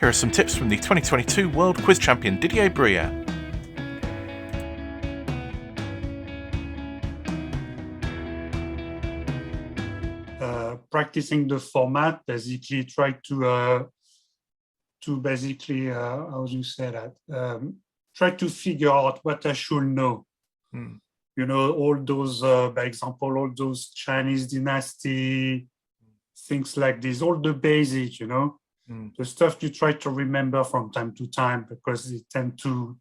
Here are some tips from the 2022 World Quiz Champion Didier Bruyere. Practicing the format, basically try to basically, how do you say that? Try to figure out what I should know. You know, all those, by example, all those Chinese dynasty, things like this, all the basics, you know, the stuff you try to remember from time to time because you tend to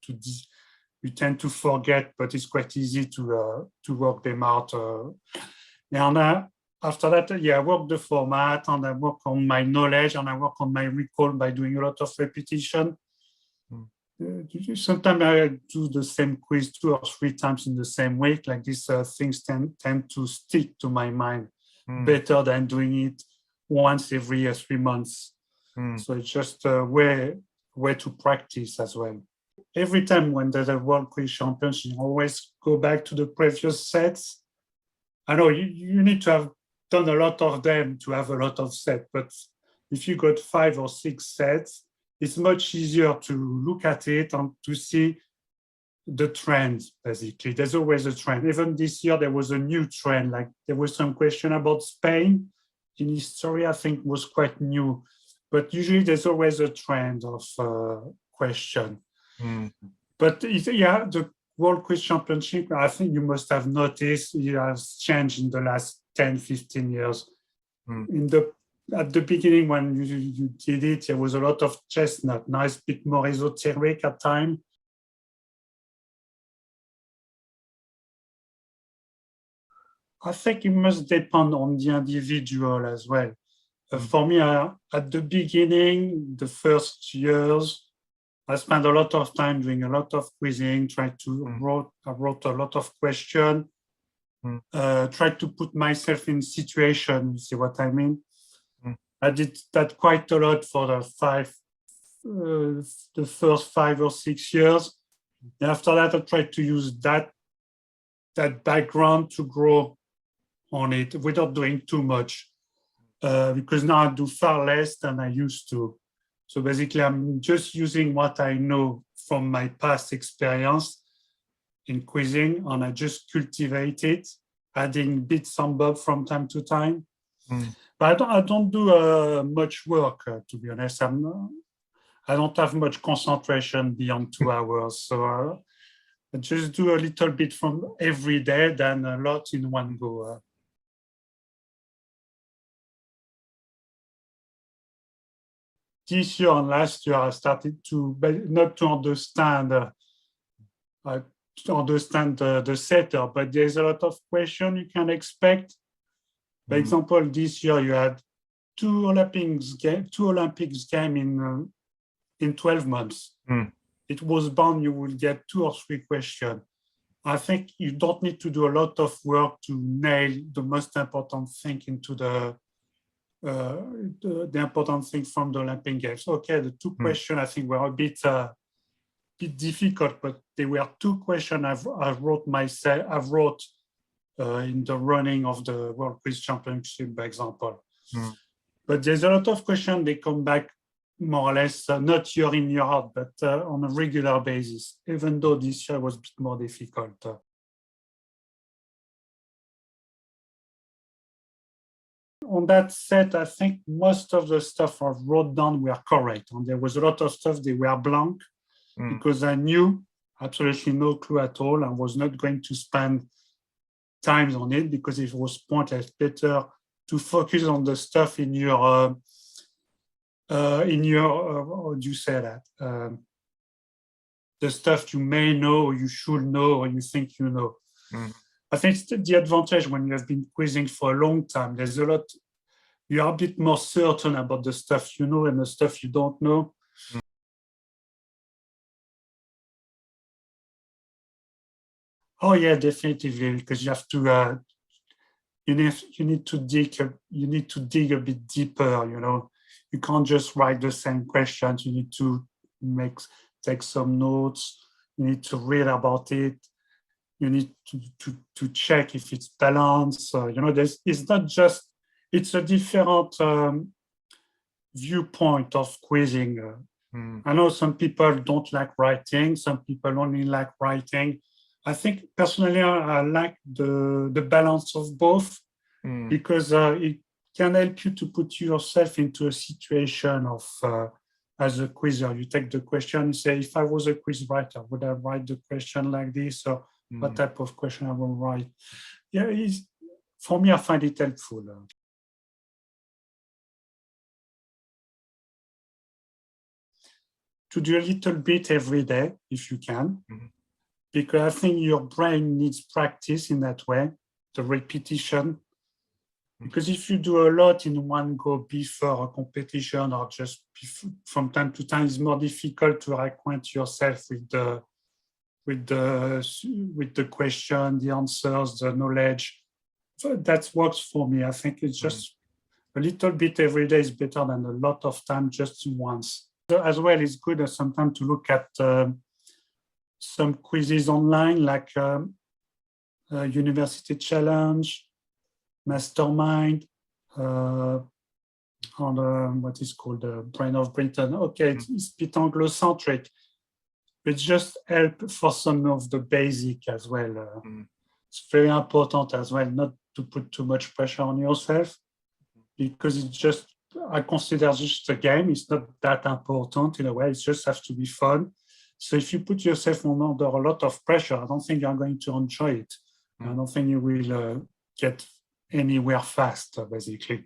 forget, but it's quite easy to work them out. And after that, I work the format and I work on my knowledge and I work on my recall by doing a lot of repetition. Sometimes I do the same quiz 2 or 3 times in the same week. Like these things tend to stick to my mind better than doing it once every 3 months. So it's just a way to practice as well. Every time when there's a World Quiz Championship, you always go back to the previous sets. I know you need to have done a lot of them to have a lot of sets, but if you got 5 or 6 sets, it's much easier to look at it and to see the trends, basically. There's always a trend. Even this year, there was a new trend. Like there was some question about Spain in history, I think was quite new. But usually there's always a trend of question. But the World Quiz Championship, I think you must have noticed it has changed in the last 10, 15 years. At the beginning, when you did it, there was a lot of chestnut. Now it's a bit more esoteric at times. I think it must depend on the individual as well. For me, at the beginning, the first years, I spent a lot of time doing a lot of quizzing, I wrote a lot of questions, tried to put myself in situation, you see what I mean? I did that quite a lot for the first 5 or 6 years. And after that, I tried to use that background to grow on it without doing too much. Because now I do far less than I used to. So basically, I'm just using what I know from my past experience in quizzing, and I just cultivate it, adding bits and bobs from time to time. But I don't do much work, to be honest. I don't have much concentration beyond 2 hours. So I just do a little bit from every day, then a lot in one go. This year and last year, I started not to understand the setup, but there's a lot of questions you can expect. For example, this year you had two Olympics game in 12 months. It was bound you will get 2 or 3 questions. I think you don't need to do a lot of work to nail the most important thing into the important thing from the Olympic Games. Okay, the 2 questions I think were a bit difficult, but they were 2 questions I've wrote in the running of the World Quiz Championship, by example. But there's a lot of questions, they come back more or less, not year in, year out, but on a regular basis, even though this year was a bit more difficult. On that set, I think most of the stuff I wrote down were correct. And there was a lot of stuff they were blank because I knew absolutely no clue at all and was not going to spend time on it because it was pointless. Better to focus on the stuff in your how do you say that? The stuff you may know, or you should know, or you think you know. I think the advantage when you have been quizzing for a long time, there's a lot, you are a bit more certain about the stuff you know and the stuff you don't know. Oh yeah, definitely, because you have to, you need to dig a bit deeper, you know. You can't just write the same questions, you need to take some notes, you need to read about it. You need to check if it's balanced. You know, it's not just, it's a different viewpoint of quizzing. I know some people don't like writing, some people only like writing. I think personally, I like the balance of both because it can help you to put yourself into a situation of, as a quizzer, you take the question, you say, if I was a quiz writer, would I write the question like this? Or what type of question I will write? Yeah, for me, I find it helpful. To do a little bit every day, if you can, because I think your brain needs practice in that way, the repetition. Because if you do a lot in one go before a competition or just from time to time, it's more difficult to acquaint yourself with the question, the answers, the knowledge. So that works for me. I think it's just a little bit every day is better than a lot of time just once. So as well, it's good sometimes to look at some quizzes online, like University Challenge, Mastermind, on what is called the Brain of Britain. Okay, it's a bit Anglo-centric, but just help for some of the basic as well. It's very important as well not to put too much pressure on yourself, because it's just, I consider just a game. It's not that important in a way. It just has to be fun. So if you put yourself under a lot of pressure, I don't think you're going to enjoy it. I don't think you will get anywhere fast, basically.